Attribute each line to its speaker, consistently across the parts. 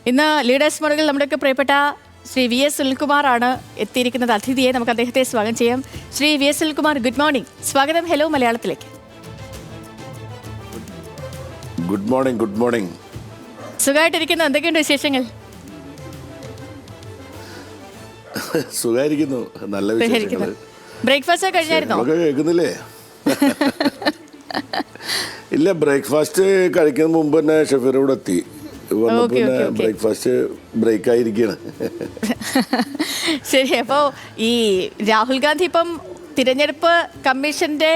Speaker 1: ഇന്ന് ലീഡേഴ്സ് മോഡലിൽ നമ്മുടെയൊക്കെ പ്രിയപ്പെട്ട ശ്രീ വി എസ് സുനിൽകുമാറാണ് എത്തിയിരിക്കുന്നത്. അതിഥിയെ നമുക്ക് അദ്ദേഹത്തെ സ്വാഗതം ചെയ്യാം. Shri V S Sunilkumar, good morning. സ്വാഗതം ഹലോ മലയാളത്തിലേക്ക്.
Speaker 2: Good morning. Good morning.
Speaker 1: സുഖമായിട്ടിരിക്കുന്നു. എന്തൊക്കെയുണ്ട് വിശേഷങ്ങൾ?
Speaker 2: സുഖമായിരിക്കുന്നു. നല്ല വിശേഷങ്ങൾ.
Speaker 1: ബ്രേക്ക്ഫാസ്റ്റ് കഴിഞ്ഞായിരുന്നോ?
Speaker 2: കേൾക്കുന്നില്ലേ? ഇല്ല, ബ്രേക്ക്ഫാസ്റ്റ് കഴിക്കുന്ന മുമ്പ് തന്നെ ഷെഫീർ ഇവിടെ എത്തി. പിന്നെ ബ്രേക്ക്ഫാസ്റ്റ് ബ്രേക്ക് ആയിരിക്കുകയാണ്.
Speaker 1: ശരി. അപ്പോൾ ഈ രാഹുൽ ഗാന്ധി ഇപ്പം തിരഞ്ഞെടുപ്പ് കമ്മീഷന്റെ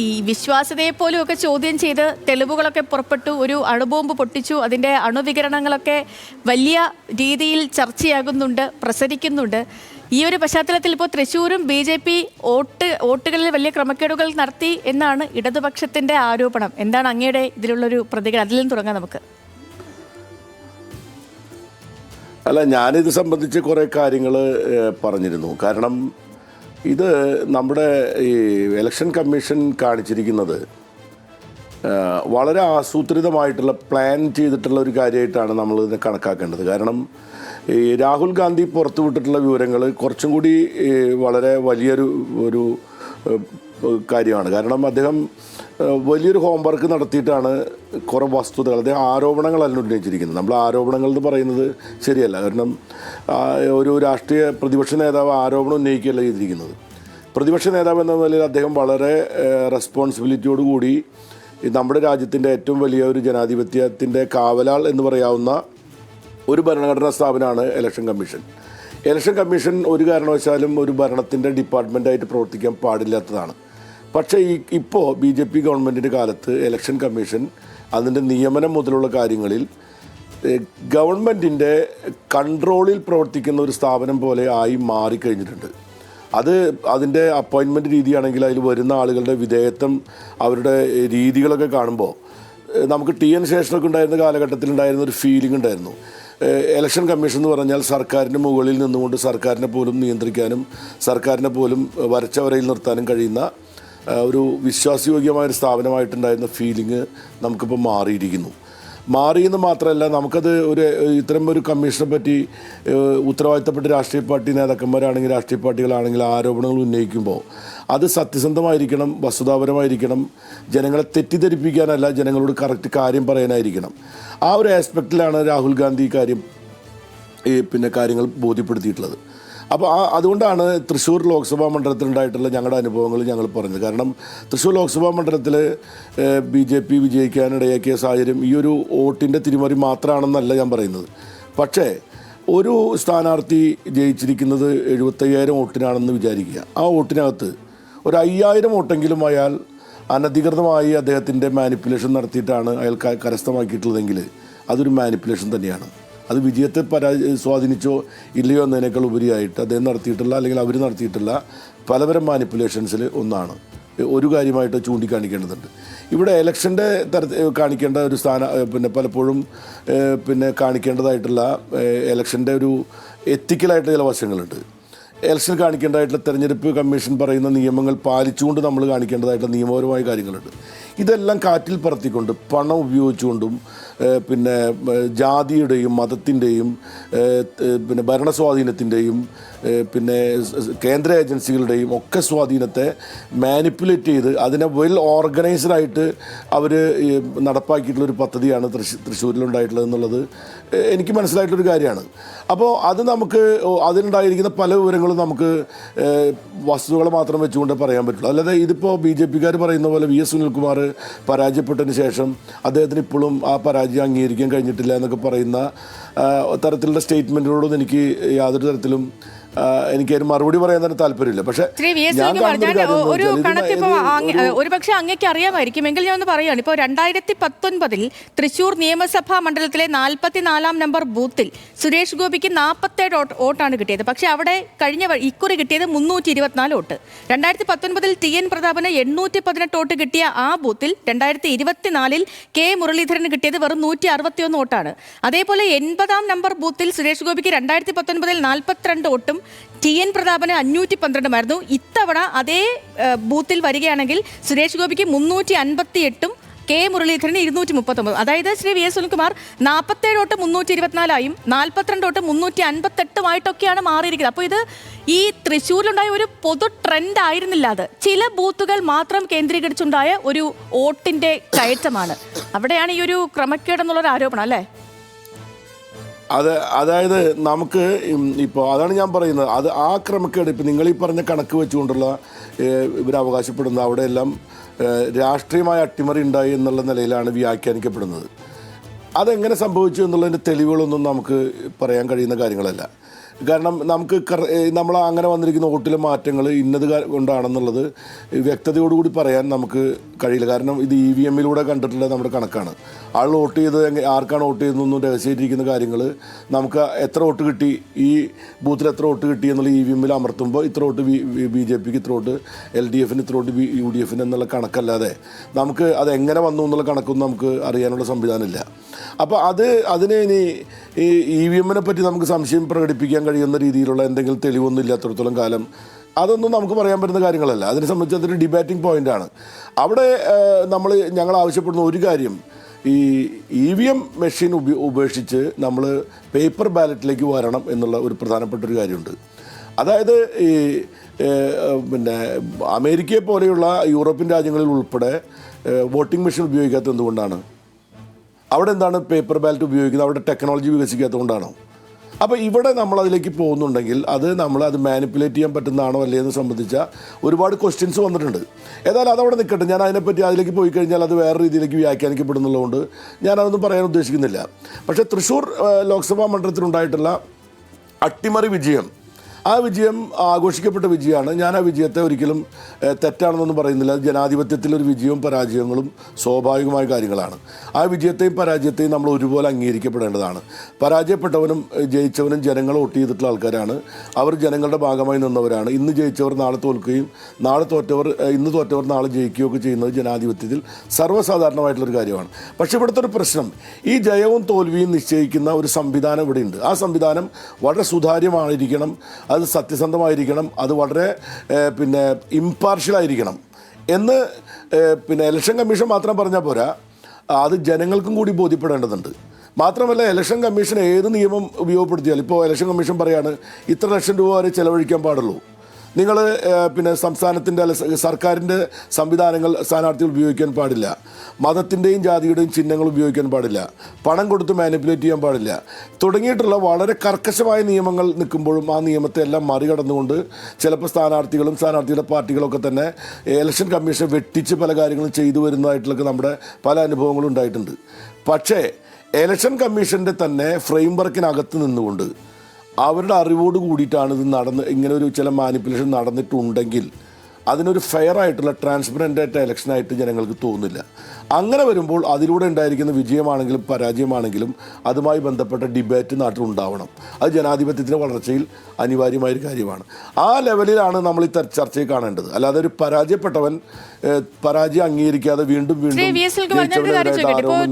Speaker 1: ഈ വിശ്വാസ്യതയെ പോലും ഒക്കെ ചോദ്യം ചെയ്ത് തെളിവുകളൊക്കെ പുറപ്പെട്ടു, ഒരു അണുബോംബ് പൊട്ടിച്ചു. അതിൻ്റെ അണുവികിരണങ്ങളൊക്കെ വലിയ രീതിയിൽ ചർച്ചയാകുന്നുണ്ട്, പ്രസരിക്കുന്നുണ്ട്. ഈ ഒരു പശ്ചാത്തലത്തിൽ ഇപ്പോൾ തൃശ്ശൂരും BJP വോട്ടുകളിൽ വലിയ ക്രമക്കേടുകൾ നടത്തി എന്നാണ് ഇടതുപക്ഷത്തിൻ്റെ ആരോപണം. എന്താണ് അങ്ങയുടെ ഇതിലുള്ളൊരു പ്രതികരണം? അതിൽ നിന്ന് തുടങ്ങാം നമുക്ക്.
Speaker 2: അല്ല, ഞാനിത് സംബന്ധിച്ച് കുറേ കാര്യങ്ങൾ പറഞ്ഞിരുന്നു. കാരണം ഇത് നമ്മുടെ ഈ ഇലക്ഷൻ കമ്മീഷൻ കാണിച്ചിരിക്കുന്നത് വളരെ ആസൂത്രിതമായിട്ടുള്ള പ്ലാൻ ചെയ്തിട്ടുള്ള ഒരു കാര്യമായിട്ടാണ് നമ്മളിതിനെ കണക്കാക്കേണ്ടത്. കാരണം ഈ രാഹുൽ ഗാന്ധി പുറത്തുവിട്ടിട്ടുള്ള വിവരങ്ങൾ കുറച്ചും കൂടി വളരെ വലിയൊരു കാര്യമാണ്. കാരണം അദ്ദേഹം വലിയൊരു ഹോംവർക്ക് നടത്തിയിട്ടാണ് കുറേ വസ്തുതകൾ, അദ്ദേഹം ആരോപണങ്ങളല്ല ഉന്നയിച്ചിരിക്കുന്നത്. നമ്മൾ ആരോപണങ്ങൾ എന്ന് പറയുന്നത് ശരിയല്ല. കാരണം ഒരു രാഷ്ട്രീയ പ്രതിപക്ഷ നേതാവ് ആരോപണം ഉന്നയിക്കുകയല്ല ചെയ്തിരിക്കുന്നത്. പ്രതിപക്ഷ നേതാവ് എന്ന നിലയിൽ അദ്ദേഹം വളരെ റെസ്പോൺസിബിലിറ്റിയോടുകൂടി നമ്മുടെ രാജ്യത്തിൻ്റെ ഏറ്റവും വലിയ ഒരു ജനാധിപത്യത്തിൻ്റെ കാവലാൾ എന്ന് പറയാവുന്ന ഒരു ഭരണഘടനാ സ്ഥാപനമാണ് ഇലക്ഷൻ കമ്മീഷൻ. ഇലക്ഷൻ കമ്മീഷൻ ഒരു കാരണവശാലും ഒരു ഭരണത്തിൻ്റെ ഡിപ്പാർട്ട്മെൻറ്റായിട്ട് പ്രവർത്തിക്കാൻ പാടില്ലാത്തതാണ്. പക്ഷേ ഇപ്പോൾ BJP ഗവൺമെൻറ്റിൻ്റെ കാലത്ത് ഇലക്ഷൻ കമ്മീഷൻ അതിൻ്റെ നിയമനം മുതലുള്ള കാര്യങ്ങളിൽ ഗവൺമെൻറ്റിൻ്റെ കൺട്രോളിൽ പ്രവർത്തിക്കുന്ന ഒരു സ്ഥാപനം പോലെ ആയി മാറിക്കഴിഞ്ഞിട്ടുണ്ട്. അതിൻ്റെ അപ്പോയിൻമെൻറ്റ് രീതിയാണെങ്കിൽ അതിൽ വരുന്ന ആളുകളുടെ വിധേയത്വം, അവരുടെ രീതികളൊക്കെ കാണുമ്പോൾ നമുക്ക് TN ശേഷനൊക്കെ ഉണ്ടായിരുന്ന കാലഘട്ടത്തിൽ ഉണ്ടായിരുന്ന ഒരു ഫീലിംഗ് ഉണ്ടായിരുന്നു. ഇലക്ഷൻ കമ്മീഷൻ എന്ന് പറഞ്ഞാൽ സർക്കാരിന് മുകളിൽ നിന്നുകൊണ്ട് സർക്കാരിനെ പോലും നിയന്ത്രിക്കാനും സർക്കാരിനെ പോലും വരച്ച വരയിൽ നിർത്താനും കഴിയുന്ന ഒരു വിശ്വാസയോഗ്യമായൊരു സ്ഥാപനമായിട്ടുണ്ടായിരുന്ന ഫീലിംഗ് നമുക്കിപ്പോൾ മാറിയെന്ന് മാത്രമല്ല, നമുക്കത് ഇത്തരം ഒരു കമ്മീഷനെ പറ്റി ഉത്തരവാദിത്തപ്പെട്ട രാഷ്ട്രീയ പാർട്ടി നേതാക്കന്മാരാണെങ്കിൽ രാഷ്ട്രീയ പാർട്ടികളാണെങ്കിൽ ആരോപണങ്ങൾ ഉന്നയിക്കുമ്പോൾ അത് സത്യസന്ധമായിരിക്കണം, വസ്തുതാപരമായിരിക്കണം, ജനങ്ങളെ തെറ്റിദ്ധരിപ്പിക്കാനല്ല, ജനങ്ങളോട് കറക്റ്റ് കാര്യം പറയാനായിരിക്കണം. ആ ഒരു ആസ്പെക്റ്റിലാണ് രാഹുൽ ഗാന്ധി കാര്യങ്ങൾ ബോധ്യപ്പെടുത്തിയിട്ടുള്ളത്. അപ്പോൾ അതുകൊണ്ടാണ് തൃശ്ശൂർ ലോക്സഭാ മണ്ഡലത്തിലുണ്ടായിട്ടുള്ള ഞങ്ങളുടെ അനുഭവങ്ങൾ ഞങ്ങൾ പറഞ്ഞത്. കാരണം തൃശ്ശൂർ ലോക്സഭാ മണ്ഡലത്തിൽ BJP വിജയിക്കാനിടയാക്കിയ സാഹചര്യം ഈ ഒരു വോട്ടിൻ്റെ തിരിമറി മാത്രമാണെന്നല്ല ഞാൻ പറയുന്നത്. പക്ഷേ ഒരു സ്ഥാനാർത്ഥി ജയിച്ചിരിക്കുന്നത് 75,000 വോട്ടിനാണെന്ന് വിചാരിക്കുക. ആ വോട്ടിനകത്ത് ഒരു 5,000 വോട്ടെങ്കിലും അയാൾ അനധികൃതമായി അദ്ദേഹത്തിൻ്റെ മാനിപ്പുലേഷൻ നടത്തിയിട്ടാണ് അയാൾ കരസ്ഥമാക്കിയിട്ടുള്ളതെങ്കിൽ അതൊരു മാനിപ്പുലേഷൻ തന്നെയാണ്. അത് വിജയത്തെ സ്വാധീനിച്ചോ ഇല്ലയോ എന്നതിനേക്കാൾ ഉപരിയായിട്ട് അദ്ദേഹം നടത്തിയിട്ടുള്ള അല്ലെങ്കിൽ അവർ നടത്തിയിട്ടുള്ള പലതരം മാനിപ്പുലേഷൻസിൽ ഒന്നാണ്. ഒരു കാര്യമായിട്ട് ചൂണ്ടിക്കാണിക്കേണ്ടതുണ്ട്. ഇവിടെ ഇലക്ഷൻ്റെ കാണിക്കേണ്ട ഒരു പലപ്പോഴും കാണിക്കേണ്ടതായിട്ടുള്ള ഇലക്ഷൻ്റെ ഒരു എത്തിക്കലായിട്ട് ചില വശങ്ങളുണ്ട്. ഇലക്ഷൻ കാണിക്കേണ്ടതായിട്ടുള്ള തെരഞ്ഞെടുപ്പ് കമ്മീഷൻ പറയുന്ന നിയമങ്ങൾ പാലിച്ചുകൊണ്ട് നമ്മൾ കാണിക്കേണ്ടതായിട്ടുള്ള നിയമപരമായ കാര്യങ്ങളുണ്ട്. ഇതെല്ലാം കാറ്റിൽ പറത്തിക്കൊണ്ട് പണം ഉപയോഗിച്ചുകൊണ്ടും ജാതിയുടെയും മതത്തിൻ്റെയും ഭരണസ്വാധീനത്തിൻ്റെയും കേന്ദ്ര ഏജൻസികളുടെയും ഒക്കെ സ്വാധീനത്തെ മാനിപ്പുലേറ്റ് ചെയ്ത് അതിനെ വെൽ ഓർഗനൈസ്ഡായിട്ട് അവർ നടപ്പാക്കിയിട്ടുള്ളൊരു പദ്ധതിയാണ് തൃശ്ശൂരിലുണ്ടായിട്ടുള്ളത് എന്നുള്ളത് എനിക്ക് മനസ്സിലായിട്ടൊരു കാര്യമാണ്. അപ്പോൾ അത് നമുക്ക് അതിലുണ്ടായിരിക്കുന്ന പല വിവരങ്ങളും നമുക്ക് വസ്തുതകൾ മാത്രം വെച്ചുകൊണ്ട് പറയാൻ പറ്റുള്ളൂ. അല്ലാതെ ഇതിപ്പോൾ BJPക്കാർ പറയുന്ന പോലെ VS സുനിൽകുമാർ പരാജയപ്പെട്ടതിന് ശേഷം അദ്ദേഹത്തിന് ഇപ്പോഴും ആ പരാജയം അംഗീകരിക്കാൻ കഴിഞ്ഞിട്ടില്ല എന്നൊക്കെ പറയുന്ന തരത്തിലുള്ള സ്റ്റേറ്റ്മെൻറ്റുകളോടൊന്നും എനിക്ക് യാതൊരു തരത്തിലും എനിക്കതിന് മറുപടി പറയാൻ തന്നെ താല്പര്യമില്ല. പക്ഷേ
Speaker 1: ഒരുപക്ഷെ അങ്ങേക്ക് അറിയാമായിരിക്കും, എങ്കിൽ ഞാൻ ഒന്ന് പറയുകയാണ്. ഇപ്പോൾ 2019 തൃശ്ശൂർ നിയമസഭാ മണ്ഡലത്തിലെ 44-ാം നമ്പർ ബൂത്തിൽ സുരേഷ് ഗോപിക്ക് 47 വോട്ടാണ് കിട്ടിയത്. പക്ഷേ അവിടെ ഇക്കുറി കിട്ടിയത് 324 വോട്ട്. 2019 TN പ്രതാപന് 818 വോട്ട് കിട്ടിയ ആ ബൂത്തിൽ 2024 K മുരളീധരന് കിട്ടിയത് വെറും 161 വോട്ടാണ്. അതേപോലെ 80-ാം നമ്പർ ബൂത്തിൽ സുരേഷ് ഗോപിക്ക് 2019 42 വോട്ടും TN പ്രതാപന് 512 ഇത്തവണ അതേ ബൂത്തിൽ വരികയാണെങ്കിൽ സുരേഷ് ഗോപിക്ക് 358 കെ മുരളീധരന് 239. അതായത് Shri V S Sunilkumar 47 vote 324ആയും 42 വോട്ട് 358 മാറിയിരിക്കുന്നത്. അപ്പോൾ ഇത് ഈ തൃശ്ശൂരിലുണ്ടായ ഒരു പൊതു ട്രെൻഡ് ആയിരുന്നില്ല, അത് ചില ബൂത്തുകൾ മാത്രം കേന്ദ്രീകരിച്ചുണ്ടായ ഒരു വോട്ടിന്റെ കയറ്റമാണ്. അവിടെയാണ് ഈ ഒരു ക്രമക്കേടെന്നുള്ളൊരു ആരോപണം അല്ലേ?
Speaker 2: അതായത് നമുക്ക് ഇപ്പോൾ അതാണ് ഞാൻ പറയുന്നത്, അത് ആ ക്രമക്കേട് ഇപ്പം നിങ്ങൾ ഈ പറഞ്ഞ കണക്ക് വെച്ചുകൊണ്ടുള്ള ഇവർ അവകാശപ്പെടുന്നത് അവിടെയെല്ലാം രാഷ്ട്രീയമായ അട്ടിമറി ഉണ്ടായി എന്നുള്ള നിലയിലാണ് വ്യാഖ്യാനിക്കപ്പെടുന്നത്. അതെങ്ങനെ സംഭവിച്ചു എന്നുള്ളതിൻ്റെ തെളിവുകളൊന്നും നമുക്ക് പറയാൻ കഴിയുന്ന കാര്യങ്ങളല്ല. കാരണം നമുക്ക് നമ്മൾ അങ്ങനെ വന്നിരിക്കുന്ന വോട്ടിലെ മാറ്റങ്ങൾ ഇന്നത് കൊണ്ടാണെന്നുള്ളത് വ്യക്തതയോടുകൂടി പറയാൻ നമുക്ക് കഴിയില്ല. കാരണം ഇത് EVM-ലൂടെ കണ്ടിട്ടുള്ള നമ്മുടെ കണക്കാണ്. ആൾ വോട്ട് ചെയ്ത് ആർക്കാണ് വോട്ട് ചെയ്തതെന്നൊന്നും രഹസ്യമായിട്ടിരിക്കുന്ന കാര്യങ്ങൾ നമുക്ക് എത്ര വോട്ട് കിട്ടി, ഈ ബൂത്തിൽ എത്ര വോട്ട് കിട്ടി എന്നുള്ള EVM-ൽ അമർത്തുമ്പോൾ ഇത്ര വോട്ട് BJPക്ക്, ഇത്ര വോട്ട് LDFന്, ഇത്ര വോട്ട് UDFന് എന്നുള്ള കണക്കല്ലാതെ നമുക്ക് അത് എങ്ങനെ വന്നു എന്നുള്ള കണക്കൊന്നും നമുക്ക് അറിയാനുള്ള സംവിധാനമില്ല. അപ്പോൾ അതിനെ ഇനി ഈ EVM-നെ പറ്റി നമുക്ക് സംശയം പ്രകടിപ്പിക്കാൻ കഴിയുന്ന രീതിയിലുള്ള എന്തെങ്കിലും തെളിവൊന്നും ഇല്ലാത്തടത്തോളം കാലം അതൊന്നും നമുക്ക് പറയാൻ പറ്റുന്ന കാര്യങ്ങളല്ല. അതിനെ സംബന്ധിച്ച് അതൊരു ഡിബേറ്റിംഗ് പോയിൻ്റാണ്. അവിടെ ഞങ്ങൾ ആവശ്യപ്പെടുന്ന ഒരു കാര്യം, ഈ EVM മെഷീൻ ഉപേക്ഷിച്ച് നമ്മൾ പേപ്പർ ബാലറ്റിലേക്ക് വരണം എന്നുള്ള ഒരു പ്രധാനപ്പെട്ട ഒരു കാര്യമുണ്ട്. അതായത് ഈ അമേരിക്കയെ പോലെയുള്ള യൂറോപ്യൻ രാജ്യങ്ങളിൽ ഉൾപ്പെടെ വോട്ടിംഗ് മെഷീൻ ഉപയോഗിക്കാത്തത് എന്തുകൊണ്ടാണ്? അവിടെ എന്താണ് പേപ്പർ ബാലറ്റ് ഉപയോഗിക്കുന്നത്? അവിടെ ടെക്നോളജി വികസിക്കാത്തതുകൊണ്ടാണോ? അപ്പോൾ ഇവിടെ നമ്മൾ അതിലേക്ക് പോകുന്നുണ്ടെങ്കിൽ അത് മാനിപ്പുലേറ്റ് ചെയ്യാൻ പറ്റുന്നതാണോ അല്ലേ എന്ന് സംബന്ധിച്ച ഒരുപാട് ക്വസ്റ്റ്യൻസ് വന്നിട്ടുണ്ട്. ഏതായാലും അതവിടെ നിൽക്കട്ടെ. ഞാൻ അതിനെപ്പറ്റി അതിലേക്ക് പോയി കഴിഞ്ഞാൽ അത് വേറെ രീതിയിലേക്ക് വ്യാഖ്യാനിക്കപ്പെടുന്നുള്ളതുകൊണ്ട് ഞാനതൊന്നും പറയാൻ ഉദ്ദേശിക്കുന്നില്ല. പക്ഷേ തൃശ്ശൂർ ലോക്സഭാ മണ്ഡലത്തിലുണ്ടായിട്ടുള്ള അട്ടിമറി വിജയം, ആ വിജയം ആഘോഷിക്കപ്പെട്ട വിജയമാണ്. ഞാൻ ആ വിജയത്തെ ഒരിക്കലും തെറ്റാണെന്നൊന്നും പറയുന്നില്ല. ജനാധിപത്യത്തിലൊരു വിജയവും പരാജയങ്ങളും സ്വാഭാവികമായ കാര്യങ്ങളാണ്. ആ വിജയത്തെയും പരാജയത്തെയും നമ്മൾ ഒരുപോലെ അംഗീകരിക്കപ്പെടേണ്ടതാണ്. പരാജയപ്പെട്ടവനും ജയിച്ചവനും ജനങ്ങൾ വോട്ട് ചെയ്തിട്ടുള്ള ആൾക്കാരാണ്. അവർ ജനങ്ങളുടെ ഭാഗമായി നിന്നവരാണ്. ഇന്ന് ജയിച്ചവർ നാളെ തോൽക്കുകയും ഇന്ന് തോറ്റവർ നാളെ ജയിക്കുകയൊക്കെ ചെയ്യുന്നത് ജനാധിപത്യത്തിൽ സർവ്വസാധാരണമായിട്ടുള്ളൊരു കാര്യമാണ്. പക്ഷേ ഇവിടുത്തെ ഒരു പ്രശ്നം, ഈ ജയവും തോൽവിയും നിശ്ചയിക്കുന്ന ഒരു സംവിധാനം ഇവിടെയുണ്ട്. ആ സംവിധാനം വളരെ സുതാര്യമായിരിക്കണം, അത് സത്യസന്ധമായിരിക്കണം, അത് വളരെ ഇമ്പാർഷ്യലായിരിക്കണം എന്ന് ഇലക്ഷൻ കമ്മീഷൻ മാത്രം പറഞ്ഞാൽ പോരാ, അത് ജനങ്ങൾക്കും കൂടി ബോധ്യപ്പെടേണ്ടതുണ്ട്. മാത്രമല്ല, ഇലക്ഷൻ കമ്മീഷൻ ഏത് നിയമം ഉപയോഗപ്പെടുത്തിയാൽ, ഇപ്പോൾ ഇലക്ഷൻ കമ്മീഷൻ പറയാണ് ഇത്ര ലക്ഷം രൂപ വരെ ചിലവഴിക്കാൻ പാടുള്ളൂ, നിങ്ങൾ സംസ്ഥാനത്തിൻ്റെ സർക്കാരിൻ്റെ സംവിധാനങ്ങൾ സ്ഥാനാർത്ഥികൾ ഉപയോഗിക്കാൻ പാടില്ല, മതത്തിൻ്റെയും ജാതിയുടെയും ചിഹ്നങ്ങൾ ഉപയോഗിക്കാൻ പാടില്ല, പണം കൊടുത്ത് മാനിപ്പുലേറ്റ് ചെയ്യാൻ പാടില്ല തുടങ്ങിയിട്ടുള്ള വളരെ കർക്കശമായ നിയമങ്ങൾ നിൽക്കുമ്പോഴും ആ നിയമത്തെ എല്ലാം മറികടന്നുകൊണ്ട് ചിലപ്പോൾ സ്ഥാനാർത്ഥികളുടെ പാർട്ടികളൊക്കെ തന്നെ ഇലക്ഷൻ കമ്മീഷൻ വെട്ടിച്ച് പല കാര്യങ്ങളും ചെയ്തു വരുന്നതായിട്ടുള്ളൊക്കെ നമ്മുടെ പല അനുഭവങ്ങളും ഉണ്ടായിട്ടുണ്ട്. പക്ഷേ ഇലക്ഷൻ കമ്മീഷൻ്റെ തന്നെ ഫ്രെയിം വർക്കിനകത്ത് നിന്നുകൊണ്ട് അവരുടെ അറിവോട് കൂടിയിട്ടാണ് ഇത് ഇങ്ങനെ ഒരു ചില മാനിപ്പുലേഷൻ നടന്നിട്ടുണ്ടെങ്കിൽ അതിനൊരു ഫെയർ ആയിട്ടുള്ള ട്രാൻസ്പെറൻ്റ് ആയിട്ട് ഇലക്ഷനായിട്ട് ജനങ്ങൾക്ക് തോന്നില്ല. അങ്ങനെ വരുമ്പോൾ അതിലൂടെ ഉണ്ടായിരിക്കുന്ന വിജയമാണെങ്കിലും പരാജയമാണെങ്കിലും അതുമായി ബന്ധപ്പെട്ട ഡിബേറ്റ് നാട്ടിലുണ്ടാവണം. അത് ജനാധിപത്യത്തിൻ്റെ വളർച്ചയിൽ അനിവാര്യമായൊരു കാര്യമാണ്. ആ ലെവലിലാണ് നമ്മൾ ഈ ചർച്ചയെ കാണേണ്ടത്. അല്ലാതെ ഒരു പരാജയപ്പെട്ടവൻ പരാജയം അംഗീകരിക്കാതെ വീണ്ടും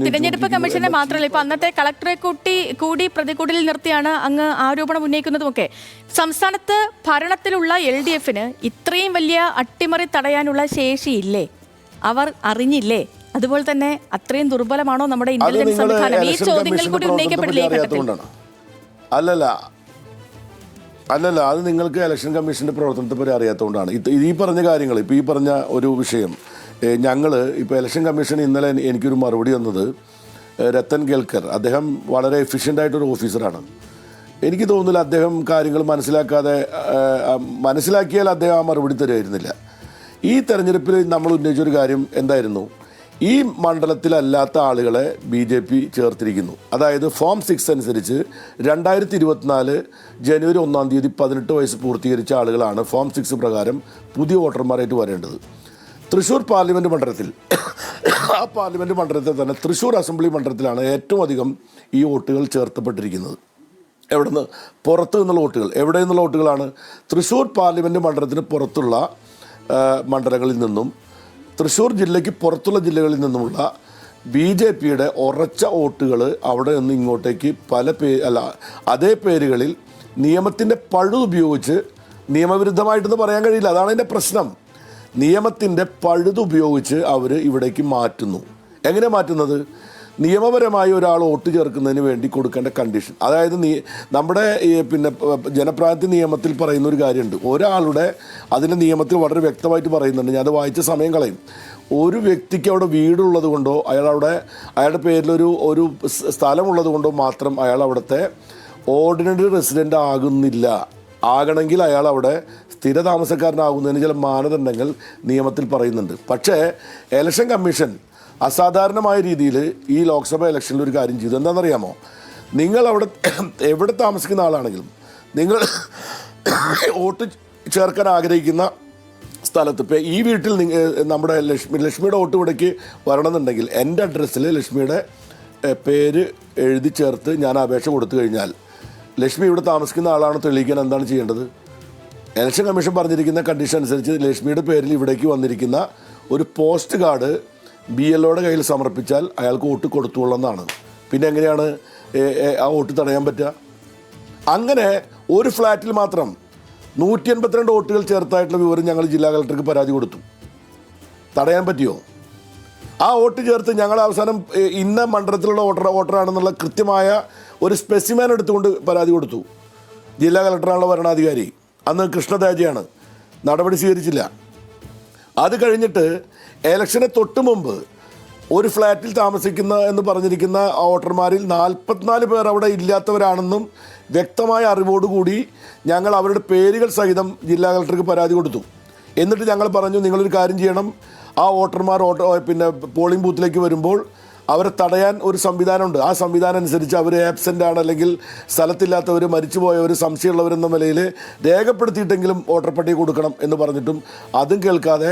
Speaker 1: തിരഞ്ഞെടുപ്പ് കമ്മീഷനെ മാത്രമല്ല, ഇപ്പൊ അന്നത്തെ കളക്ടറെ കൂടി പ്രതികൂട്ടിൽ നിർത്തിയാണ് അങ്ങ് ആരോപണം ഉന്നയിക്കുന്നതുമൊക്കെ. സംസ്ഥാനത്ത് ഭരണത്തിലുള്ള LDFന് ഇത്രയും വലിയ അട്ടിമറി തടയാനുള്ള ശേഷിയില്ലേ? അവർ അറിഞ്ഞില്ലേ? അതുപോലെ തന്നെ അത്രയും ദുർബലമാണോ നമ്മുടെ ഇന്റലിജൻസ് സംവിധാനം? ഈ ചോദ്യങ്ങൾ കൂടി ഉന്നയിക്കപ്പെട്ടില്ലേ?
Speaker 2: അല്ലല്ല, അത് നിങ്ങൾക്ക് ഇലക്ഷൻ കമ്മീഷൻ്റെ പ്രവർത്തനത്തെ പറ്റി അറിയാത്തതുകൊണ്ടാണ്. ഈ പറഞ്ഞ കാര്യങ്ങൾ, ഇപ്പോൾ ഈ പറഞ്ഞ ഒരു വിഷയം ഞങ്ങൾ ഇപ്പോൾ ഇലക്ഷൻ കമ്മീഷൻ ഇന്നലെ എനിക്കൊരു മറുപടി തന്നത് രത്തൻ കേൽക്കർ, അദ്ദേഹം വളരെ എഫിഷ്യൻ്റായിട്ടൊരു ഓഫീസറാണ്. എനിക്ക് തോന്നുന്നില്ല അദ്ദേഹം കാര്യങ്ങൾ മനസ്സിലാക്കിയാൽ അദ്ദേഹം ആ മറുപടി തരുമായിരുന്നില്ല. ഈ തെരഞ്ഞെടുപ്പിൽ നമ്മൾ ഉന്നയിച്ചൊരു കാര്യം എന്തായിരുന്നു? ഈ മണ്ഡലത്തിലല്ലാത്ത ആളുകളെ BJP ചേർത്തിരിക്കുന്നു. അതായത് ഫോം 6 അനുസരിച്ച് 2024 ജനുവരി 1-ാം തീയതി 18 വയസ്സ് പൂർത്തീകരിച്ച ആളുകളാണ് ഫോം 6 പ്രകാരം പുതിയ വോട്ടർമാരായിട്ട് വരേണ്ടത്. തൃശ്ശൂർ പാർലമെൻറ്റ് മണ്ഡലത്തിൽ ആ പാർലമെൻറ്റ് മണ്ഡലത്തിൽ തന്നെ തൃശ്ശൂർ അസംബ്ലി മണ്ഡലത്തിലാണ് ഏറ്റവും അധികം ഈ വോട്ടുകൾ ചേർത്തപ്പെട്ടിരിക്കുന്നത്. എവിടെ പുറത്തു നിന്നുള്ള വോട്ടുകൾ. എവിടെ നിന്നുള്ള വോട്ടുകളാണ്? തൃശ്ശൂർ പാർലമെൻറ്റ് മണ്ഡലത്തിന് പുറത്തുള്ള മണ്ഡലങ്ങളിൽ നിന്നും തൃശ്ശൂർ ജില്ലയ്ക്ക് പുറത്തുള്ള ജില്ലകളിൽ നിന്നുമുള്ള BJPയുടെ ഉറച്ച വോട്ടുകൾ അവിടെ നിന്ന് ഇങ്ങോട്ടേക്ക് അതേ പേരുകളിൽ നിയമത്തിൻ്റെ പഴുതുപയോഗിച്ച്, നിയമവിരുദ്ധമായിട്ടെന്ന് പറയാൻ കഴിയില്ല, അതാണ് അതിൻ്റെ പ്രശ്നം, നിയമത്തിൻ്റെ പഴുതുപയോഗിച്ച് അവർ ഇവിടേക്ക് മാറ്റുന്നു. എങ്ങനെ മാറ്റുന്നത്? നിയമപരമായി ഒരാൾ വോട്ട് ചേർക്കുന്നതിന് വേണ്ടി കൊടുക്കേണ്ട കണ്ടീഷൻ, അതായത് നമ്മുടെ പിന്നെ ജനപ്രാതിനിധ്യ നിയമത്തിൽ പറയുന്ന ഒരു കാര്യമുണ്ട്. ഒരാളുടെ അതിൻ്റെ നിയമത്തിൽ വളരെ വ്യക്തമായിട്ട് പറയുന്നുണ്ട്, ഞാനത് വായിച്ച സമയം കളയും. ഒരു വ്യക്തിക്ക് അവിടെ വീടുള്ളത് കൊണ്ടോ അയാളുടെ പേരിലൊരു സ്ഥലമുള്ളത് കൊണ്ടോ മാത്രം അയാൾ അവിടുത്തെ ഓർഡിനറി റെസിഡൻ്റ് ആകുന്നില്ല. ആകണമെങ്കിൽ അയാൾ അവിടെ സ്ഥിര താമസക്കാരനാകുന്നതിന് ചില മാനദണ്ഡങ്ങൾ നിയമത്തിൽ പറയുന്നുണ്ട്. പക്ഷേ ഇലക്ഷൻ കമ്മീഷൻ അസാധാരണമായ രീതിയിൽ ഈ ലോക്സഭ ഇലക്ഷനിൽ ഒരു കാര്യം ചെയ്തു. എന്താണെന്നറിയാമോ? നിങ്ങൾ അവിടെ എവിടെ താമസിക്കുന്ന ആളാണെങ്കിലും നിങ്ങൾ വോട്ട് ചേർക്കാൻ ആഗ്രഹിക്കുന്ന സ്ഥലത്ത് ഇപ്പോൾ ഈ വീട്ടിൽ നമ്മുടെ ലക്ഷ്മിയുടെ വോട്ട് ഇവിടേക്ക് വരണമെന്നുണ്ടെങ്കിൽ എൻ്റെ അഡ്രസ്സിൽ ലക്ഷ്മിയുടെ പേര് എഴുതി ചേർത്ത് ഞാൻ അപേക്ഷ കൊടുത്തു കഴിഞ്ഞാൽ ലക്ഷ്മി ഇവിടെ താമസിക്കുന്ന ആളാണ് തെളിയിക്കാൻ എന്താണ് ചെയ്യേണ്ടത്? ഇലക്ഷൻ കമ്മീഷൻ പറഞ്ഞിരിക്കുന്ന കണ്ടീഷൻ അനുസരിച്ച് ലക്ഷ്മിയുടെ പേരിൽ ഇവിടേക്ക് വന്നിരിക്കുന്ന ഒരു പോസ്റ്റ് കാർഡ് BLOയുടെ കയ്യിൽ സമർപ്പിച്ചാൽ അയാൾക്ക് വോട്ട് കൊടുത്തുകൊള്ളുന്നതാണ്. പിന്നെ എങ്ങനെയാണ് ആ വോട്ട് തടയാൻ പറ്റുക? അങ്ങനെ ഒരു ഫ്ലാറ്റിൽ മാത്രം 182 വോട്ടുകൾ ചേർത്തായിട്ടുള്ള വിവരം ഞങ്ങൾ ജില്ലാ കളക്ടർക്ക് പരാതി കൊടുത്തു. തടയാൻ പറ്റിയോ? ആ വോട്ട് ചേർത്ത് ഞങ്ങൾ അവസാനം ഇന്ന മണ്ഡലത്തിലുള്ള വോട്ടറാണെന്നുള്ള കൃത്യമായ ഒരു സ്പെസിമാൻ എടുത്തുകൊണ്ട് പരാതി കൊടുത്തു. ജില്ലാ കളക്ടറാണുള്ള ഭരണാധികാരി, അന്ന് കൃഷ്ണരാജയാണ്. നടപടി സ്വീകരിച്ചില്ല. അത് കഴിഞ്ഞിട്ട് ഇലക്ഷന് തൊട്ട് മുമ്പ് ഒരു ഫ്ലാറ്റിൽ താമസിക്കുന്ന എന്ന് പറഞ്ഞിരിക്കുന്ന വോട്ടർമാരിൽ 44 പേർ അവിടെ ഇല്ലാത്തവരാണെന്നും വ്യക്തമായ അറിവോടുകൂടി ഞങ്ങൾ അവരുടെ പേരുകൾ സഹിതം ജില്ലാ കളക്ടർക്ക് പരാതി കൊടുത്തു. എന്നിട്ട് ഞങ്ങൾ പറഞ്ഞു, നിങ്ങളൊരു കാര്യം ചെയ്യണം, ആ വോട്ടർമാർ പിന്നെ പോളിംഗ് ബൂത്തിലേക്ക് വരുമ്പോൾ അവരെ തടയാൻ ഒരു സംവിധാനമുണ്ട്. ആ സംവിധാനം അനുസരിച്ച് അവർ ആബ്സെൻ്റ് ആണ്, അല്ലെങ്കിൽ സ്ഥലത്തില്ലാത്തവർ, മരിച്ചുപോയവർ, സംശയമുള്ളവരെന്ന നിലയിൽ രേഖപ്പെടുത്തിയിട്ടെങ്കിലും വോട്ടർ പട്ടിക കൊടുക്കണം എന്ന് പറഞ്ഞിട്ടും അതും കേൾക്കാതെ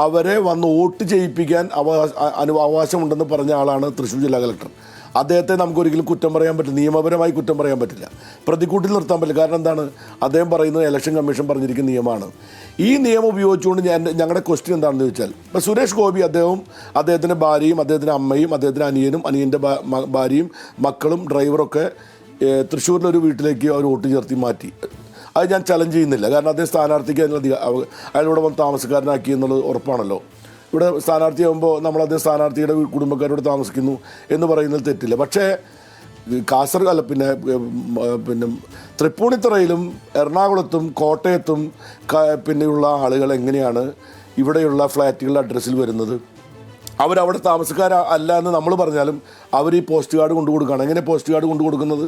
Speaker 2: അവരെ വന്ന് വോട്ട് ചെയ്യിപ്പിക്കാൻ അവകാശമുണ്ടെന്ന് പറഞ്ഞ ആളാണ് തൃശ്ശൂർ ജില്ലാ കളക്ടർ. അദ്ദേഹത്തെ നമുക്കൊരിക്കലും കുറ്റം പറയാൻ പറ്റില്ല, നിയമപരമായി കുറ്റം പറയാൻ പറ്റില്ല, പ്രതിക്കൂട്ടിൽ നിർത്താൻ പറ്റില്ല. കാരണം എന്താണ്? അദ്ദേഹം പറയുന്നത് ഇലക്ഷൻ കമ്മീഷൻ പറഞ്ഞിരിക്കുന്ന നിയമമാണ്. ഈ നിയമം ഉപയോഗിച്ചുകൊണ്ട് ഞങ്ങളുടെ ക്വസ്റ്റ്യൻ എന്താണെന്ന് ചോദിച്ചാൽ, ഇപ്പോൾ സുരേഷ് ഗോപി അദ്ദേഹത്തിൻ്റെ ഭാര്യയും അദ്ദേഹത്തിൻ്റെ അമ്മയും അദ്ദേഹത്തിൻ്റെ അനിയനും അനിയൻ്റെ ഭാര്യയും മക്കളും ഡ്രൈവറൊക്കെ തൃശ്ശൂരിലൊരു വീട്ടിലേക്ക് അവർ വോട്ട് ചേർത്തി മാറ്റി. അത് ഞാൻ ചലഞ്ച് ചെയ്യുന്നില്ല. കാരണം അദ്ദേഹം സ്ഥാനാർത്ഥിക്ക് അയാളിവിടെ വന്ന് താമസക്കാരനാക്കി എന്നുള്ളത് ഉറപ്പാണല്ലോ. ഇവിടെ സ്ഥാനാർത്ഥിയാകുമ്പോൾ നമ്മളദ്ദേഹം സ്ഥാനാർത്ഥിയുടെ കുടുംബക്കാരോട് താമസിക്കുന്നു എന്ന് പറയുന്നതിൽ തെറ്റില്ല. പക്ഷേ പിന്നെ തൃപ്പൂണിത്തുറയിലും എറണാകുളത്തും കോട്ടയത്തും പിന്നെയുള്ള ആളുകൾ എങ്ങനെയാണ് ഇവിടെയുള്ള ഫ്ലാറ്റുകളുടെ അഡ്രസ്സിൽ വരുന്നത്? അവരവിടെ താമസക്കാരല്ല എന്ന് നമ്മൾ പറഞ്ഞാലും അവർ ഈ പോസ്റ്റ് കാർഡ് കൊണ്ടു കൊടുക്കുകയാണ്. എങ്ങനെ പോസ്റ്റ് കാർഡ് കൊണ്ടു കൊടുക്കുന്നത്?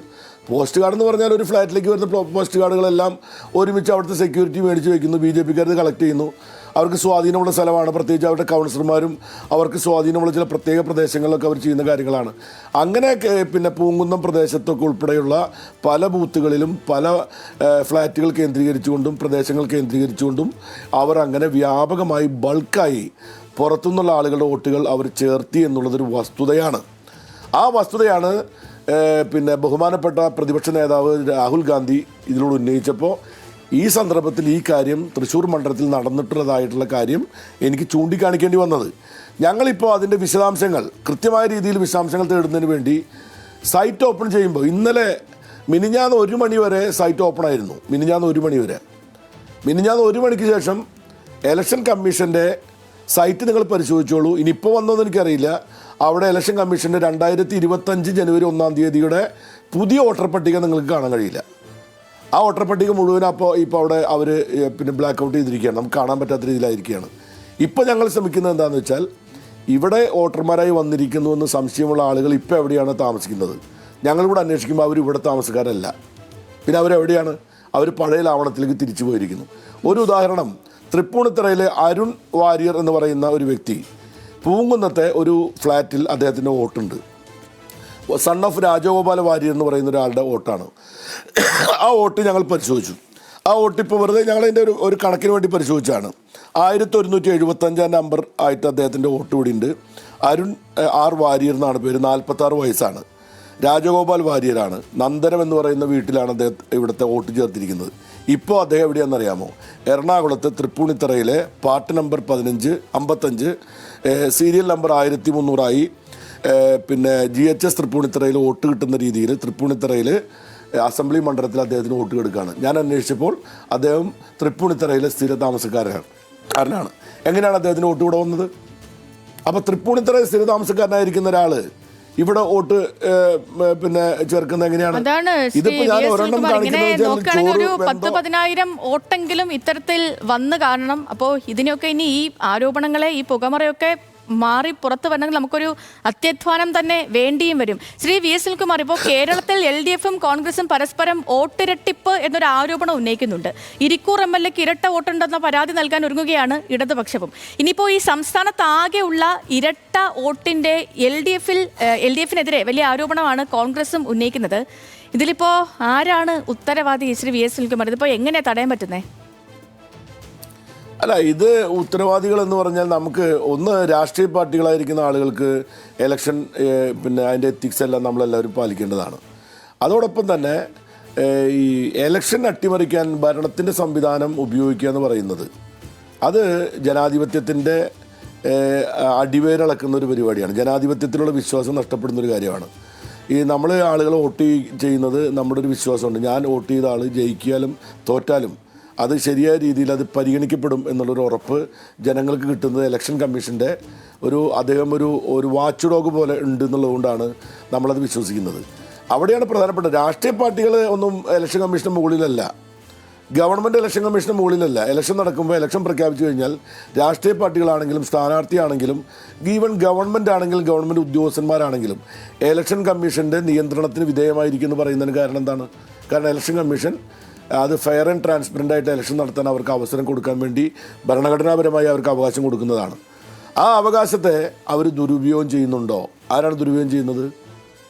Speaker 2: പോസ്റ്റ് കാർഡ് എന്ന് പറഞ്ഞാൽ ഒരു ഫ്ലാറ്റിലേക്ക് വരുന്ന പോസ്റ്റ് കാർഡുകളെല്ലാം ഒരുമിച്ച് അവിടുത്തെ സെക്യൂരിറ്റി മേടിച്ച് വയ്ക്കുന്നു, BJPക്കാർ കളക്ട് ചെയ്യുന്നു. അവർക്ക് സ്വാധീനമുള്ള സ്ഥലമാണ്, പ്രത്യേകിച്ച് അവരുടെ കൗൺസിലർമാരും അവർക്ക് സ്വാധീനമുള്ള ചില പ്രത്യേക പ്രദേശങ്ങളിലൊക്കെ അവർ ചെയ്യുന്ന കാര്യങ്ങളാണ്. അങ്ങനെ പിന്നെ പൂങ്കുന്നം പ്രദേശത്തൊക്കെ ഉൾപ്പെടെയുള്ള പല ബൂത്തുകളിലും പല ഫ്ലാറ്റുകൾ കേന്ദ്രീകരിച്ചുകൊണ്ടും പ്രദേശങ്ങൾ കേന്ദ്രീകരിച്ചുകൊണ്ടും അവർ അങ്ങനെ വ്യാപകമായി ബൾക്കായി പുറത്തുനിന്നുള്ള ആളുകളുടെ വോട്ടുകൾ അവർ ചേർത്തി എന്നുള്ളതൊരു വസ്തുതയാണ്. ആ വസ്തുതയാണ് പിന്നെ ബഹുമാനപ്പെട്ട പ്രതിപക്ഷ നേതാവ് രാഹുൽ ഗാന്ധി ഇതിലൂടെ ഉന്നയിച്ചപ്പോൾ ഈ സന്ദർഭത്തിൽ ഈ കാര്യം തൃശ്ശൂർ മണ്ഡലത്തിൽ നടന്നിട്ടുള്ളതായിട്ടുള്ള കാര്യം എനിക്ക് ചൂണ്ടിക്കാണിക്കേണ്ടി വന്നത്. ഞങ്ങളിപ്പോൾ അതിൻ്റെ വിശദാംശങ്ങൾ കൃത്യമായ രീതിയിൽ വിശദാംശങ്ങൾ തേടുന്നതിന് വേണ്ടി സൈറ്റ് ഓപ്പൺ ചെയ്യുമ്പോൾ മിനിഞ്ഞാന്ന് 1 മണി വരെ സൈറ്റ് ഓപ്പൺ ആയിരുന്നു. മിനിഞ്ഞാന്ന് 1 മണിക്ക് ശേഷം ഇലക്ഷൻ കമ്മീഷൻ്റെ സൈറ്റ് നിങ്ങൾ പരിശോധിച്ചോളൂ. ഇനിയിപ്പോൾ വന്നതെന്ന് എനിക്കറിയില്ല. അവിടെ ഇലക്ഷൻ കമ്മീഷൻ്റെ 2025 ജനുവരി 1-ാം തീയതിയുടെ പുതിയ വോട്ടർ പട്ടിക നിങ്ങൾക്ക് കാണാൻ കഴിയില്ല. ആ വോട്ടർ പട്ടിക മുഴുവൻ ഇപ്പോൾ അവിടെ അവർ പിന്നെ ബ്ലാക്ക് ഔട്ട് ചെയ്തിരിക്കുകയാണ്, നമുക്ക് കാണാൻ പറ്റാത്ത രീതിയിലായിരിക്കുകയാണ്. ഇപ്പോൾ ഞങ്ങൾ ശ്രമിക്കുന്നത് എന്താണെന്ന് വെച്ചാൽ, ഇവിടെ വോട്ടർമാരായി വന്നിരിക്കുന്നു എന്ന് സംശയമുള്ള ആളുകൾ ഇപ്പോൾ എവിടെയാണ് താമസിക്കുന്നത്? ഞങ്ങളിവിടെ അന്വേഷിക്കുമ്പോൾ അവർ ഇവിടെ താമസക്കാരല്ല. പിന്നെ അവരെവിടെയാണ്? അവർ പഴയ ലാവണത്തിലേക്ക് തിരിച്ചു പോയിരിക്കുന്നു. ഒരു ഉദാഹരണം, തൃപ്പൂണിത്തുറയിലെ അരുൺ വാര്യർ എന്ന് പറയുന്ന ഒരു വ്യക്തി പൂങ്കുന്നത്തെ ഒരു ഫ്ലാറ്റിൽ അദ്ദേഹത്തിൻ്റെ വോട്ടുണ്ട്. സൺ ഓഫ് രാജഗോപാല വാര്യർ എന്ന് പറയുന്ന ഒരാളുടെ വോട്ടാണ്. ആ വോട്ട് ഞങ്ങൾ പരിശോധിച്ചു. ആ വോട്ട് ഇപ്പോൾ വെറുതെ ഞങ്ങളതിൻ്റെ ഒരു കണക്കിന് വേണ്ടി പരിശോധിച്ചാണ്. 1175 നമ്പർ ആയിട്ട് അദ്ദേഹത്തിൻ്റെ വോട്ട് കൂടി ഉണ്ട്. അരുൺ ആർ വാര്യർ എന്നാണ് പേര്, 46 വയസ്സാണ്. രാജഗോപാൽ വാര്യരാണ്. നന്ദനം എന്ന് പറയുന്ന വീട്ടിലാണ് അദ്ദേഹം ഇവിടുത്തെ വോട്ട് ചേർത്തിരിക്കുന്നത്. ഇപ്പോൾ അദ്ദേഹം എവിടെയാണെന്നറിയാമോ? എറണാകുളത്ത് തൃപ്പൂണിത്തുറയിലെ പാർട്ട് നമ്പർ 55 സീരിയൽ നമ്പർ 1300 പിന്നെ GHS തൃപ്പൂണിത്തുറയിൽ വോട്ട് കിട്ടുന്ന രീതിയിൽ തൃപ്പൂണിത്തുറയിൽ അസംബ്ലി മണ്ഡലത്തിൽ അദ്ദേഹത്തിന് വോട്ട് കൊടുക്കുകയാണ്. ഞാൻ അന്വേഷിച്ചപ്പോൾ അദ്ദേഹം തൃപ്പൂണിത്തുറയിലെ സ്ഥിര താമസക്കാരനാണ്. എങ്ങനെയാണ് അദ്ദേഹത്തിന് വോട്ട് ഇവിടെ വന്നത്? അപ്പോൾ തൃപ്പൂണിത്തറ സ്ഥിരതാമസക്കാരനായിരിക്കുന്ന ഒരാൾ ഇവിടെ വോട്ട് പിന്നെ ചേർക്കുന്നത് എങ്ങനെയാണ്?
Speaker 1: അതാണ്
Speaker 2: ഇതിപ്പോ ഞാൻ ഒരെണ്ണം
Speaker 1: നോക്കുകയാണെങ്കിൽ ഒരു 10,000 വോട്ടെങ്കിലും ഇത്തരത്തിൽ വന്നു കാണണം. അപ്പോൾ ഇതിനൊക്കെ ഇനി ഈ ആരോപണങ്ങളെ ഈ പുകമറയൊക്കെ മാറി പുറത്തു വരണമെങ്കിൽ നമുക്കൊരു അത്യധ്വാനം തന്നെ വേണ്ടിയും വരും. ശ്രീ വി എസ് സുനിൽകുമാർ, ഇപ്പോൾ കേരളത്തിൽ LDF-ഉം കോൺഗ്രസും പരസ്പരം വോട്ടിരട്ടിപ്പ് എന്നൊരു ആരോപണം ഉന്നയിക്കുന്നുണ്ട്. ഇരിക്കൂർ MLA ക്ക് ഇരട്ട വോട്ടുണ്ടെന്ന പരാതി നൽകാൻ ഒരുങ്ങുകയാണ് ഇടതുപക്ഷവും. ഇനിയിപ്പോൾ ഈ സംസ്ഥാനത്താകെയുള്ള ഇരട്ട വോട്ടിന്റെ LDF-നെതിരെ വലിയ ആരോപണമാണ് കോൺഗ്രസും ഉന്നയിക്കുന്നത്. ഇതിലിപ്പോൾ ആരാണ് ഉത്തരവാദി ശ്രീ വി എസ് സുനിൽകുമാർ? ഇതിപ്പോൾ എങ്ങനെ തടയാൻ പറ്റുന്നേ?
Speaker 2: അല്ല, ഇത് ഉത്തരവാദികൾ എന്ന് പറഞ്ഞാൽ നമുക്ക് ഒന്ന് രാഷ്ട്രീയ പാർട്ടികളായിരിക്കുന്ന ആളുകൾക്ക് ഇലക്ഷൻ പിന്നെ അതിൻ്റെ എത്തിക്സ് എല്ലാം നമ്മളെല്ലാവരും പാലിക്കേണ്ടതാണ്. അതോടൊപ്പം തന്നെ ഈ ഇലക്ഷൻ അട്ടിമറിക്കാൻ ഭരണത്തിൻ്റെ സംവിധാനം ഉപയോഗിക്കുക എന്ന് പറയുന്നത് അത് ജനാധിപത്യത്തിൻ്റെ അടിവേരിളക്കുന്ന ഒരു പരിപാടിയാണ്. ജനാധിപത്യത്തിലുള്ള വിശ്വാസം നഷ്ടപ്പെടുന്ന ഒരു കാര്യമാണ്. ഈ നമ്മൾ ആളുകൾ വോട്ട് ചെയ്യുന്നത് നമ്മുടെ ഒരു വിശ്വാസമുണ്ട്. ഞാൻ വോട്ട് ചെയ്ത ആൾ ജയിക്കിയാലും തോറ്റാലും അത് ശരിയായ രീതിയിൽ അത് പരിഗണിക്കപ്പെടും എന്നുള്ളൊരു ഉറപ്പ് ജനങ്ങൾക്ക് കിട്ടുന്നത് ഇലക്ഷൻ കമ്മീഷൻ്റെ അദ്ദേഹം ഒരു വാച്ച് ഡോഗ് പോലെ ഉണ്ട് എന്നുള്ളതുകൊണ്ടാണ് നമ്മളത് വിശ്വസിക്കുന്നത്. അവിടെയാണ് പ്രധാനപ്പെട്ട രാഷ്ട്രീയ പാർട്ടികൾ ഒന്നും ഇലക്ഷൻ കമ്മീഷന് മുകളിലല്ല, ഗവൺമെൻറ് ഇലക്ഷൻ കമ്മീഷന് മുകളിലല്ല. ഇലക്ഷൻ നടക്കുമ്പോൾ ഇലക്ഷൻ പ്രഖ്യാപിച്ചു കഴിഞ്ഞാൽ രാഷ്ട്രീയ പാർട്ടികളാണെങ്കിലും സ്ഥാനാർത്ഥിയാണെങ്കിലും ഈവൻ ഗവൺമെൻറ് ആണെങ്കിലും ഗവൺമെൻറ് ഉദ്യോഗസ്ഥന്മാരാണെങ്കിലും ഇലക്ഷൻ കമ്മീഷൻ്റെ നിയന്ത്രണത്തിന് വിധേയമായിരിക്കും എന്ന് പറയുന്നതിന് കാരണം എന്താണ്? കാരണം ഇലക്ഷൻ കമ്മീഷൻ അത് ഫെയർ ആൻഡ് ട്രാൻസ്പെറൻ്റ് ആയിട്ട് ഇലക്ഷൻ നടത്താൻ അവർക്ക് അവസരം കൊടുക്കാൻ വേണ്ടി ഭരണഘടനാപരമായി അവർക്ക് അവകാശം കൊടുക്കുന്നതാണ്. ആ അവകാശത്തെ അവർ ദുരുപയോഗം ചെയ്യുന്നുണ്ടോ? ആരാണ് ദുരുപയോഗം ചെയ്യുന്നത്?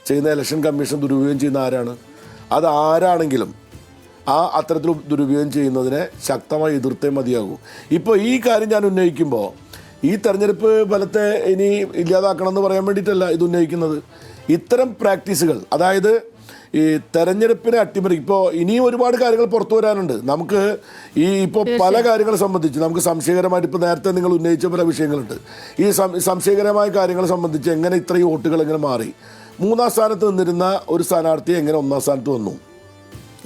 Speaker 2: ചെയ്യുന്ന ഇലക്ഷൻ കമ്മീഷൻ ദുരുപയോഗം ചെയ്യുന്ന ആരാണ്? അത് ആരാണെങ്കിലും അത്തരത്തിൽ ദുരുപയോഗം ചെയ്യുന്നതിനെ ശക്തമായി എതിർത്തേ മതിയാകൂ. ഇപ്പോൾ ഈ കാര്യം ഞാൻ ഉന്നയിക്കുമ്പോൾ ഈ തെരഞ്ഞെടുപ്പ് ഫലത്തെ ഇനി ഇല്ലാതാക്കണം എന്ന് പറയാൻ വേണ്ടിയിട്ടല്ല ഇത് ഉന്നയിക്കുന്നത്. ഇത്തരം പ്രാക്ടീസുകൾ, അതായത് ഈ തെരഞ്ഞെടുപ്പിനെ അട്ടിമറി, ഇപ്പോൾ ഇനിയും ഒരുപാട് കാര്യങ്ങൾ പുറത്തു വരാനുണ്ട്. നമുക്ക് ഇപ്പോൾ പല കാര്യങ്ങളെ സംബന്ധിച്ച് നമുക്ക് സംശയകരമായിട്ട് ഇപ്പോൾ നേരത്തെ നിങ്ങൾ ഉന്നയിച്ച പല വിഷയങ്ങളുണ്ട്. ഈ സംശയകരമായ കാര്യങ്ങളെ സംബന്ധിച്ച് എങ്ങനെ ഇത്രയും വോട്ടുകൾ എങ്ങനെ മാറി? 3-ാം സ്ഥാനത്ത് നിന്നിരുന്ന ഒരു സ്ഥാനാർത്ഥി എങ്ങനെ 1-ാം സ്ഥാനത്ത് വന്നു?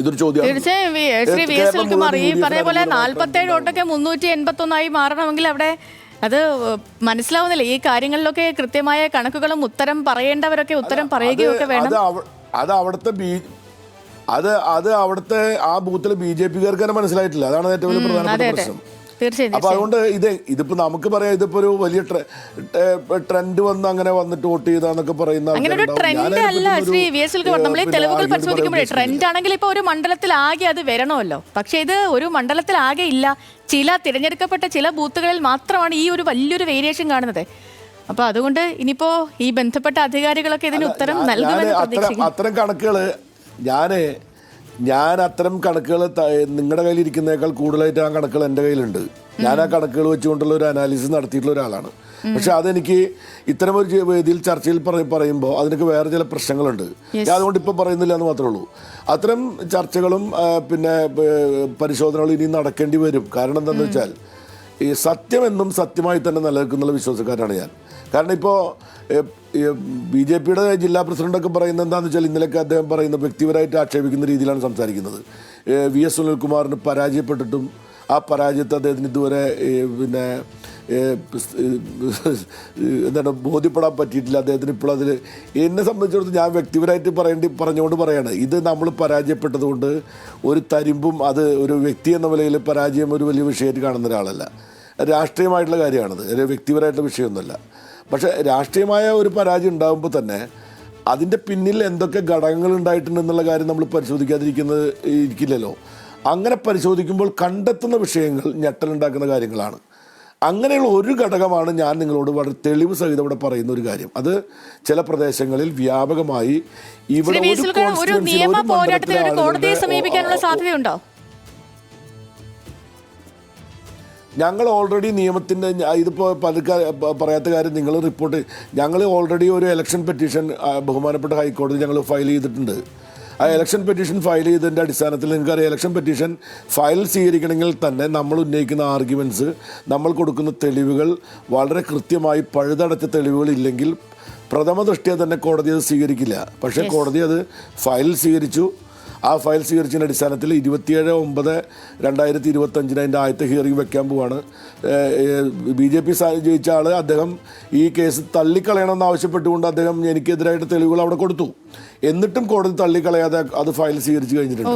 Speaker 2: ഇതൊരു ചോദ്യം.
Speaker 1: തീർച്ചയായും ശ്രീ വി എസ് സുനിൽകുമാർ, ഈ പറഞ്ഞ പോലെ 47 വോട്ടൊക്കെ 381 മാറണമെങ്കിൽ അവിടെ അത് മനസ്സിലാവുന്നില്ല. ഈ കാര്യങ്ങളിലൊക്കെ കൃത്യമായ കണക്കുകളും ഉത്തരം പറയേണ്ടവരൊക്കെ ഉത്തരം പറയുകയും ഒക്കെ വേണം.
Speaker 2: അത് അവിടുത്തെ ആ ബൂത്തിലെ BJP-കാർക്ക് തന്നെ മനസ്സിലായിട്ടില്ല. അതാണ് ഏറ്റവും വലിയ പ്രധാനപ്പെട്ട പ്രശ്നം. അപ്പൊ അതുകൊണ്ട് ഇതിപ്പോ നമുക്ക് പറയാം, ഇതിപ്പോ ഒരു വലിയ ട്രെൻഡ് വന്ന് അങ്ങനെ വന്നിട്ട് വോട്ട് ചെയ്താന്നൊക്കെ പറയുന്ന
Speaker 1: തെളിവുകൾ പരിശോധിക്കുമ്പോഴേ ട്രെൻഡ് ആണെങ്കിൽ ഇപ്പൊ ഒരു മണ്ഡലത്തിൽ ആകെ അത് വരണമല്ലോ. പക്ഷെ ഇത് ഒരു മണ്ഡലത്തിൽ ആകെ ഇല്ല, ചില തിരഞ്ഞെടുക്കപ്പെട്ട ചില ബൂത്തുകളിൽ മാത്രമാണ് ഈ ഒരു വലിയൊരു വേരിയേഷൻ കാണുന്നത്. അപ്പൊ അതുകൊണ്ട് ഇനിയിപ്പോ ഈ ബന്ധപ്പെട്ട അധികാരികളൊക്കെ ഇതിന് ഉത്തരം നൽകുമെന്ന് പ്രതീക്ഷിക്കുന്നു.
Speaker 2: അത്തരം കണക്കുകൾ ഞാൻ അത്തരം കണക്കുകൾ നിങ്ങളുടെ കയ്യിൽ ഇരിക്കുന്നേക്കാൾ കൂടുതലായിട്ട് ആ കണക്കുകൾ എൻ്റെ കയ്യിലുണ്ട്. ഞാൻ ആ കണക്കുകൾ വെച്ചുകൊണ്ടുള്ള ഒരു അനാലിസിസ് നടത്തിയിട്ടുള്ള ഒരാളാണ്. പക്ഷെ അതെനിക്ക് ഇത്തരം ഒരു വേദിയിൽ ചർച്ചയിൽ പറയുമ്പോൾ അതിനൊക്കെ വേറെ ചില പ്രശ്നങ്ങളുണ്ട്. ഞാൻ അതുകൊണ്ട് ഇപ്പോൾ പറയുന്നില്ല എന്ന് മാത്രമേ ഉള്ളൂ. അത്തരം ചർച്ചകളും പിന്നെ പരിശോധനകളും ഇനി നടക്കേണ്ടി വരും. കാരണം എന്താണെന്ന് വെച്ചാൽ ഈ സത്യമെന്നും സത്യമായി തന്നെ നിലനിൽക്കുന്ന വിശ്വാസക്കാരാണ് ഞാൻ. കാരണം ഇപ്പോൾ BJP-യുടെ ജില്ലാ പ്രസിഡൻ്റൊക്കെ പറയുന്നത് എന്താണെന്ന് വെച്ചാൽ ഇന്നലെയൊക്കെ അദ്ദേഹം പറയുന്ന വ്യക്തിപരമായിട്ട് ആക്ഷേപിക്കുന്ന രീതിയിലാണ് സംസാരിക്കുന്നത്. VS സുനിൽകുമാറിന് പരാജയപ്പെട്ടിട്ടും ആ പരാജയത്തെ അദ്ദേഹത്തിന് ഇതുവരെ പിന്നെ എന്താണ് ബോധ്യപ്പെടാൻ പറ്റിയിട്ടില്ല. അദ്ദേഹത്തിന് ഇപ്പോൾ അതിൽ എന്നെ സംബന്ധിച്ചിടത്തോളം ഞാൻ വ്യക്തിപരമായിട്ട് പറഞ്ഞുകൊണ്ട് പറയാണ്, ഇത് നമ്മൾ പരാജയപ്പെട്ടതുകൊണ്ട് ഒരു തരിമ്പും അത് ഒരു വ്യക്തി എന്ന നിലയിൽ പരാജയം ഒരു വലിയ വിഷയമായിട്ട് കാണുന്ന ഒരാളല്ല. രാഷ്ട്രീയമായിട്ടുള്ള കാര്യമാണത്, ഒരു വ്യക്തിപരമായിട്ടുള്ള വിഷയമൊന്നുമല്ല. പക്ഷേ രാഷ്ട്രീയമായ ഒരു പരാജയം ഉണ്ടാകുമ്പോൾ തന്നെ അതിൻ്റെ പിന്നിൽ എന്തൊക്കെ ഘടകങ്ങൾ ഉണ്ടായിട്ടുണ്ടെന്നുള്ള കാര്യം നമ്മൾ പരിശോധിക്കാതിരിക്കുന്നത് ഇരിക്കില്ലല്ലോ. അങ്ങനെ പരിശോധിക്കുമ്പോൾ കണ്ടെത്തുന്ന വിഷയങ്ങൾ ഞെട്ടലുണ്ടാക്കുന്ന കാര്യങ്ങളാണ്. അങ്ങനെയുള്ള ഒരു ഘടകമാണ് ഞാൻ നിങ്ങളോട് വളരെ തെളിവ് സഹിതം ഇവിടെ പറയുന്ന ഒരു കാര്യം. അത് ചില പ്രദേശങ്ങളിൽ വ്യാപകമായി ഇവിടെ
Speaker 1: ഒരു നിയമ പോരാട്ടത്തിൽ ഒരു കോടതിയെ സമീപിക്കാനുള്ള സാധ്യതയുണ്ടോ?
Speaker 2: ഞങ്ങൾ ഓൾറെഡി നിയമത്തിൻ്റെ ഇതിപ്പോൾ പറയാത്ത കാര്യം നിങ്ങൾ റിപ്പോർട്ട്, ഞങ്ങൾ ഓൾറെഡി ഒരു ഇലക്ഷൻ പെറ്റീഷൻ ബഹുമാനപ്പെട്ട ഹൈക്കോടതി ഞങ്ങൾ ഫയൽ ചെയ്തിട്ടുണ്ട്. ആ ഇലക്ഷൻ പെറ്റീഷൻ ഫയൽ ചെയ്തതിൻ്റെ അടിസ്ഥാനത്തിൽ നിങ്ങൾക്കറിയാം, ഇലക്ഷൻ പെറ്റീഷൻ ഫയൽ സ്വീകരിക്കണമെങ്കിൽ തന്നെ നമ്മൾ ഉന്നയിക്കുന്ന ആർഗ്യുമെൻറ്റ്സ്, നമ്മൾ കൊടുക്കുന്ന തെളിവുകൾ വളരെ കൃത്യമായി പഴുതടച്ച തെളിവുകളില്ലെങ്കിൽ പ്രഥമ ദൃഷ്ട്യാ തന്നെ കോടതി അത് സ്വീകരിക്കില്ല. പക്ഷേ കോടതി അത് ഫയൽ സ്വീകരിച്ചു. ആ ഫയൽ സ്വീകരിച്ചതിൻ്റെ അടിസ്ഥാനത്തിൽ 27/9/2025 അതിൻ്റെ ആദ്യത്തെ ഹിയറിംഗ് വെക്കാൻ പോവാണ്. BJP ജയിച്ച ആൾ അദ്ദേഹം ഈ കേസ് തള്ളിക്കളയണമെന്ന് ആവശ്യപ്പെട്ടുകൊണ്ട് അദ്ദേഹം എനിക്കെതിരായിട്ട് തെളിവുകൾ അവിടെ കൊടുത്തു. എന്നിട്ടും കോടതി തള്ളിക്കളയാതെ അത് ഫയൽ സ്വീകരിച്ചു കഴിഞ്ഞിട്ടുണ്ട്.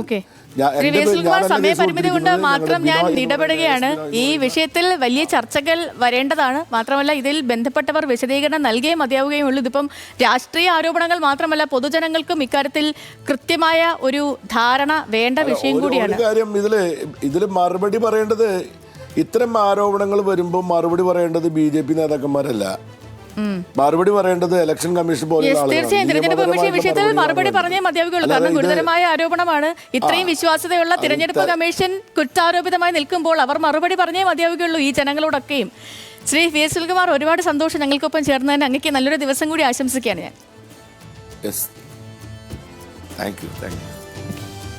Speaker 1: സമയപരിമിതി കൊണ്ട് മാത്രം ഞാൻ ഇടപെടുകയാണ്. ഈ വിഷയത്തിൽ വലിയ ചർച്ചകൾ വരേണ്ടതാണ്. മാത്രമല്ല ഇതിൽ ബന്ധപ്പെട്ടവർ വിശദീകരണം നൽകിയേ മതിയാവുകയും ഉള്ളൂ. ഇതിപ്പം രാഷ്ട്രീയ ആരോപണങ്ങൾ മാത്രമല്ല, പൊതുജനങ്ങൾക്കും ഇക്കാര്യത്തിൽ കൃത്യമായ ഒരു ധാരണ വേണ്ട വിഷയം കൂടിയാണ്.
Speaker 2: കാര്യം ഇതിൽ മറുപടി പറയേണ്ടത്, ഇത്തരം ആരോപണങ്ങൾ വരുമ്പോൾ മറുപടി പറയേണ്ടത് BJP നേതാക്കന്മാരല്ല, മറുപടി പറയേണ്ടത് ഇലക്ഷൻ കമ്മീഷൻ പോലെ.
Speaker 1: തീർച്ചയായും തിരഞ്ഞെടുപ്പ് കമ്മീഷൻ വിഷയത്തിൽ മറുപടി പറഞ്ഞേ മതിയാവുകയുള്ളൂ. കാരണം ഗുരുതരമായ ആരോപണമാണ്. ഇത്രയും വിശ്വാസ്യതയുള്ള തിരഞ്ഞെടുപ്പ് കമ്മീഷൻ കുറ്റാരോപിതമായി നിൽക്കുമ്പോൾ അവർ മറുപടി പറഞ്ഞേ മതിയാവുകയുള്ളൂ ഈ ജനങ്ങളോടൊക്കെയും. ശ്രീ VS സുനിൽകുമാർ, ഒരുപാട് സന്തോഷം ഞങ്ങൾക്കൊപ്പം ചേർന്നതിന്. അങ്ങേക്ക് നല്ലൊരു ദിവസം കൂടി ആശംസിക്കുകയാണ് ഞാൻ.
Speaker 2: Thank you.